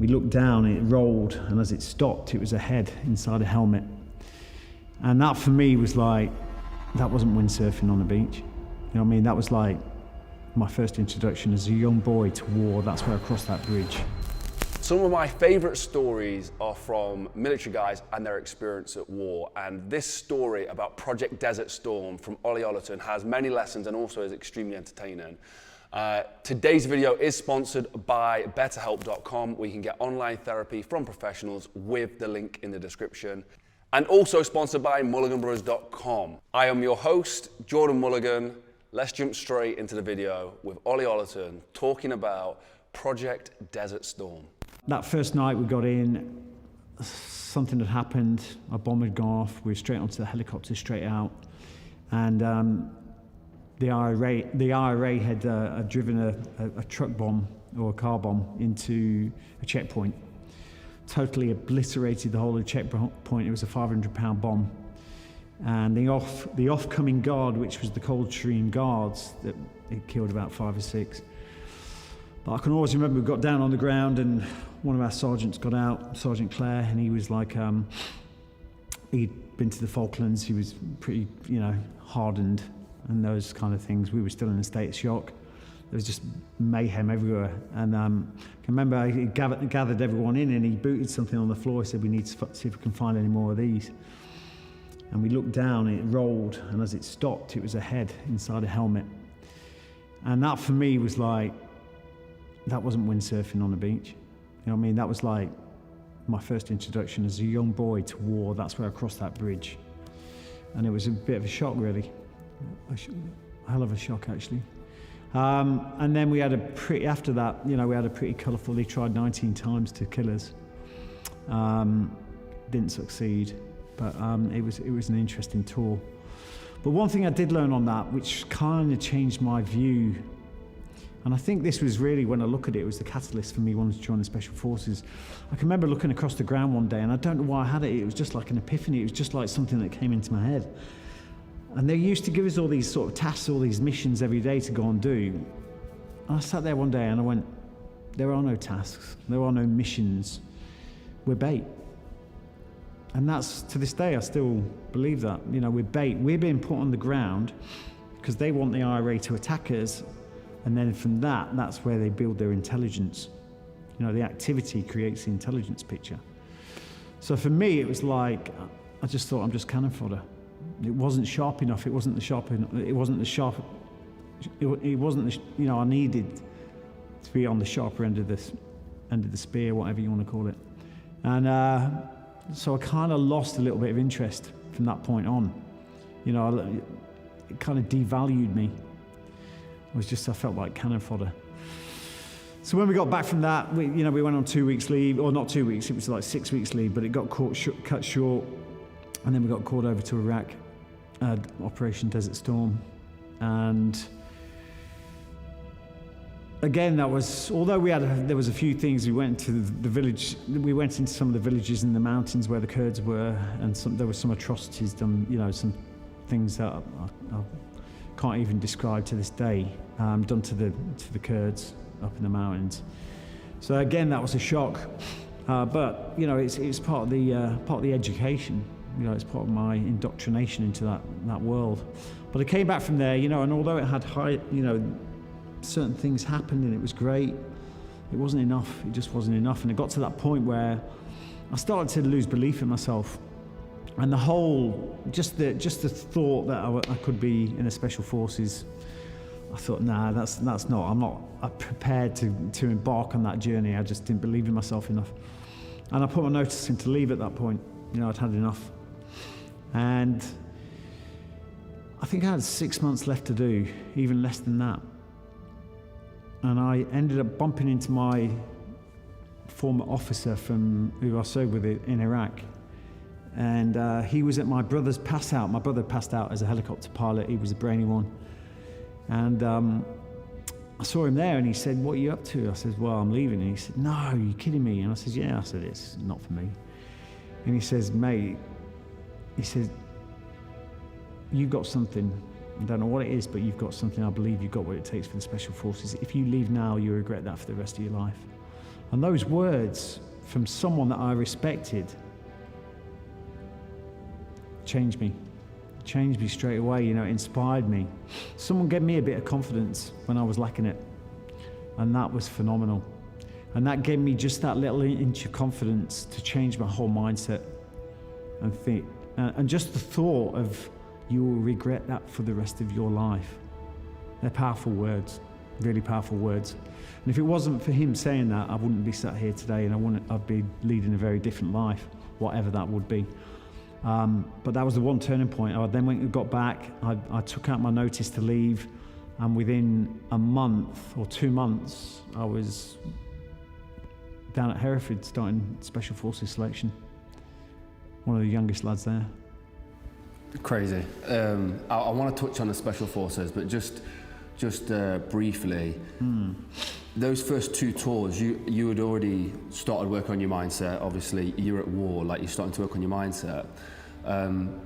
We looked down, it rolled, and as it stopped, it was a head inside a helmet. And that for me was like, that wasn't windsurfing on the beach. You know what I mean? That was like my first introduction as a young boy to war. That's where I crossed that bridge. Some of my favorite stories are from military guys and their experience at war. And this story about Project Desert Storm from Ollie Ollerton has many lessons and also is extremely entertaining. Today's video is sponsored by BetterHelp.com, where you can get online therapy from professionals with the link in the description. And also sponsored by MulliganBrothers.com. I am your host, Jordan Mulligan. Let's jump straight into the video with Ollie Ollerton talking about Project Desert Storm. That first night we got in, something had happened, a bomb had gone off, we were straight onto the helicopter, straight out. And the IRA had driven a truck bomb or a car bomb into a checkpoint. Totally obliterated the whole of the checkpoint. It was a 500-pound bomb. And the off-coming guard, which was the Coldstream Guards, that it killed about 5 or 6. But I can always remember we got down on the ground and one of our sergeants got out, Sergeant Clare, and he was like, he'd been to the Falklands, he was pretty, hardened and those kind of things. We were still in a state of shock. There was just mayhem everywhere. And I can remember he gathered everyone in and he booted something on the floor. He said, we need to see if we can find any more of these. And we looked down, it rolled, and as it stopped, it was a head inside a helmet. And that for me was like, that wasn't windsurfing on the beach. You know what I mean? That was like my first introduction as a young boy to war. That's where I crossed that bridge. And it was a bit of a shock, really. A hell of a shock, actually. And then we had after that, we had a pretty colourful, they tried 19 times to kill us. Didn't succeed, but it was an interesting tour. But one thing I did learn on that, which kind of changed my view, and I think this was really, when I look at it, it was the catalyst for me wanting to join the Special Forces. I can remember looking across the ground one day, and I don't know why I had it. It was just like an epiphany. It was just like something that came into my head. And they used to give us all these sort of tasks, all these missions every day to go and do. And I sat there one day and I went, there are no tasks, there are no missions. We're bait. And that's, to this day, I still believe that. We're bait. We're being put on the ground because they want the IRA to attack us. And then from that's where they build their intelligence. The activity creates the intelligence picture. So for me, it was like, I just thought I'm just cannon fodder. It wasn't sharp enough. I needed to be on the sharper end of the spear, whatever you want to call it. And so I kind of lost a little bit of interest from that point on. It kind of devalued me. I felt like cannon fodder. So when we got back from that, we went on 2 weeks leave, or not 2 weeks, it was like 6 weeks leave, but it got cut short. And then we got called over to Iraq, Operation Desert Storm. And again, that was, although there was a few things, we went to the village, we went into some of the villages in the mountains where the Kurds were, and there were some atrocities done, some things that I can't even describe to this day, done to the Kurds up in the mountains. So again, that was a shock, but it's part of the education. It's part of my indoctrination into that world. But I came back from there, and although it had certain things happened and it was great, it wasn't enough. It just wasn't enough. And it got to that point where I started to lose belief in myself. And the whole, just the thought that I could be in the Special Forces, I thought, nah, that's not, I'm not prepared to embark on that journey. I just didn't believe in myself enough. And I put my notice in to leave at that point. I'd had enough. And I think I had 6 months left to do, even less than that. And I ended up bumping into my former officer who I served with in Iraq. And he was at my brother's pass out. My brother passed out as a helicopter pilot. He was a brainy one. And I saw him there and he said, what are you up to? I said, well, I'm leaving. And he said, no, are you kidding me? And I said, yeah. I said, it's not for me. And he says, mate, he said, you've got something. I don't know what it is, but you've got something. I believe you've got what it takes for the Special Forces. If you leave now, you'll regret that for the rest of your life. And those words from someone that I respected changed me straight away. It inspired me. Someone gave me a bit of confidence when I was lacking it, and that was phenomenal. And that gave me just that little inch of confidence to change my whole mindset and think, and just the thought of you will regret that for the rest of your life. They're powerful words, really powerful words. And if it wasn't for him saying that, I wouldn't be sat here today, and I'd be leading a very different life, whatever that would be. But that was the one turning point. I then went and got back. I took out my notice to leave, and within a month or 2 months, I was down at Hereford starting Special Forces selection. One of the youngest lads there. Crazy. I want to touch on the Special Forces, but just briefly, those first 2 tours, you had already started work on your mindset. Obviously, you're at war, like you're starting to work on your mindset.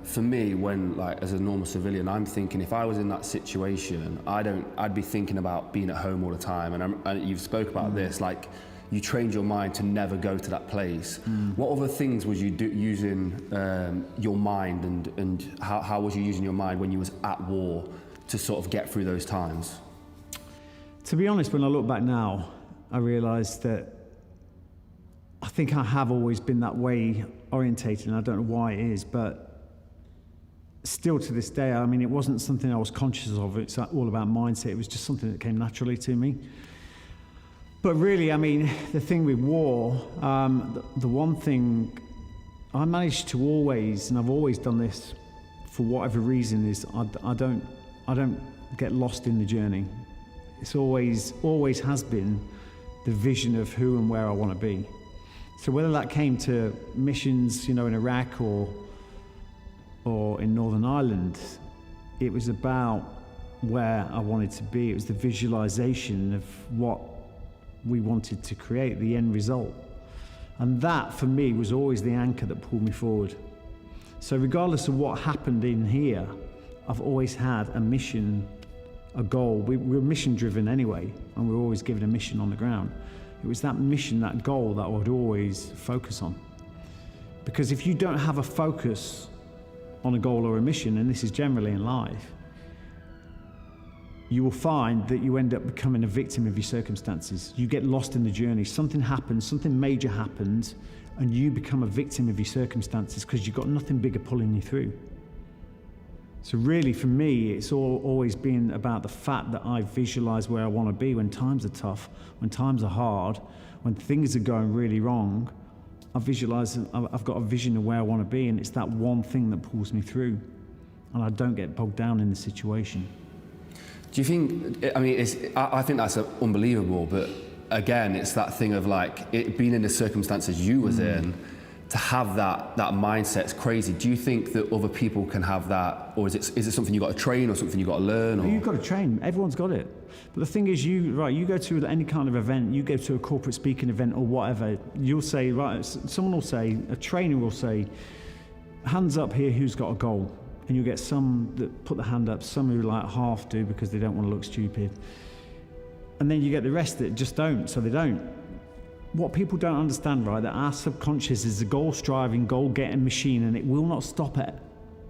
For me, when like as a normal civilian, I'm thinking if I was in that situation, I'd be thinking about being at home all the time. And you've spoke about this, like you trained your mind to never go to that place. What other things was you using your mind, and how was you using your mind when you was at war to sort of get through those times? To be honest, when I look back now, I realised that I think I have always been that way orientated, and I don't know why it is, but still to this day, I mean, it wasn't something I was conscious of. It's all about mindset. It was just something that came naturally to me. But really, I mean, the thing with war, the one thing I managed to always, and I've always done this for whatever reason, is I don't get lost in the journey. It's always has been the vision of who and where I want to be. So whether that came to missions, in Iraq or in Northern Ireland, it was about where I wanted to be. It was the visualization of what we wanted to create, the end result. And that, for me, was always the anchor that pulled me forward. So regardless of what happened in here, I've always had a mission, a goal. We're mission driven anyway, and we're always given a mission on the ground. It was that mission, that goal, that I would always focus on. Because if you don't have a focus on a goal or a mission, and this is generally in life, you will find that you end up becoming a victim of your circumstances. You get lost in the journey. Something happens, something major happens, and you become a victim of your circumstances because you've got nothing bigger pulling you through. So really, for me, it's always been about the fact that I visualize where I want to be when times are tough, when times are hard, when things are going really wrong. I visualize, I've got a vision of where I want to be, and it's that one thing that pulls me through, and I don't get bogged down in the situation. Do you think, I think that's unbelievable, but again, it's that thing of like, it being in the circumstances you was in, to have that mindset is crazy. Do you think that other people can have that, or is it something you got to train, or something you got to learn? Or? You've got to train. Everyone's got it. But the thing is, you go to any kind of event, you go to a corporate speaking event or whatever, you'll say, someone will say, a trainer will say, hands up here, who's got a goal? And you'll get some that put the hand up, some who like half do because they don't want to look stupid. And then you get the rest that just don't, so they don't. What people don't understand, that our subconscious is a goal-striving, goal-getting machine, and it will not stop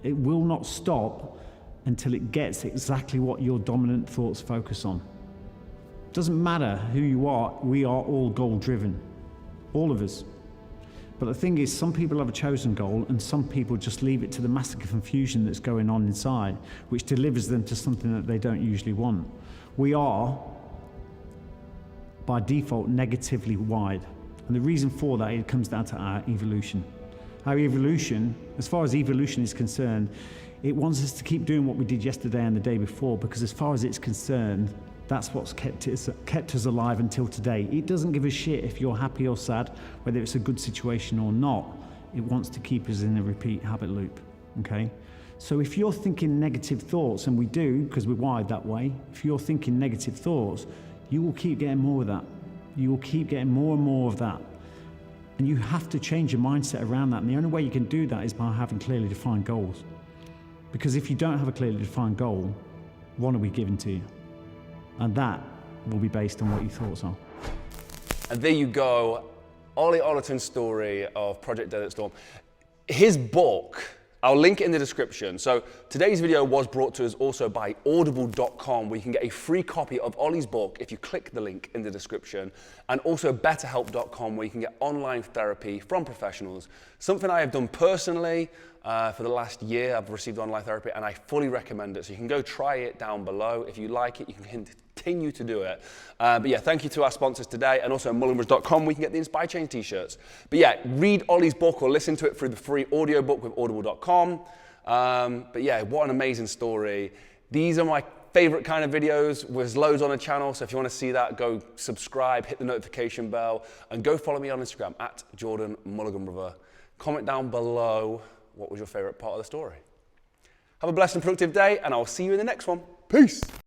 It will not stop until it gets exactly what your dominant thoughts focus on. It doesn't matter who you are, we are all goal-driven, all of us. But the thing is, some people have a chosen goal, and some people just leave it to the massive confusion that's going on inside, which delivers them to something that they don't usually want. We are, by default, negatively wired. And the reason for that, it comes down to our evolution. Our evolution, as far as evolution is concerned, it wants us to keep doing what we did yesterday and the day before, because as far as it's concerned, that's what's kept us alive until today. It doesn't give a shit if you're happy or sad, whether it's a good situation or not. It wants to keep us in a repeat habit loop, okay? So if you're thinking negative thoughts, and we do, because we're wired that way, if you're thinking negative thoughts, you will keep getting more of that. You will keep getting more and more of that. And you have to change your mindset around that. And the only way you can do that is by having clearly defined goals. Because if you don't have a clearly defined goal, what are we giving to you? And that will be based on what your thoughts are. And there you go, Ollie Ollerton's story of Project Desert Storm. His book, I'll link it in the description. So today's video was brought to us also by audible.com, where you can get a free copy of Ollie's book if you click the link in the description, and also betterhelp.com, where you can get online therapy from professionals. Something I have done personally for the last year. I've received online therapy and I fully recommend it. So you can go try it down below. If you like it, you can continue to do it. But yeah, thank you to our sponsors today, and also mullingbridge.com, where you can get the Inspire Change t-shirts. But yeah, read Ollie's book or listen to it through the free audiobook with audible.com. But yeah, what an amazing story. These are my favorite kind of videos. There's loads on the channel, so if you want to see that, go subscribe, hit the notification bell, and go follow me on Instagram at Jordan Mulligan Brother. Comment down below what was your favorite part of the story. Have a blessed and productive day, and I'll see you in the next one. Peace.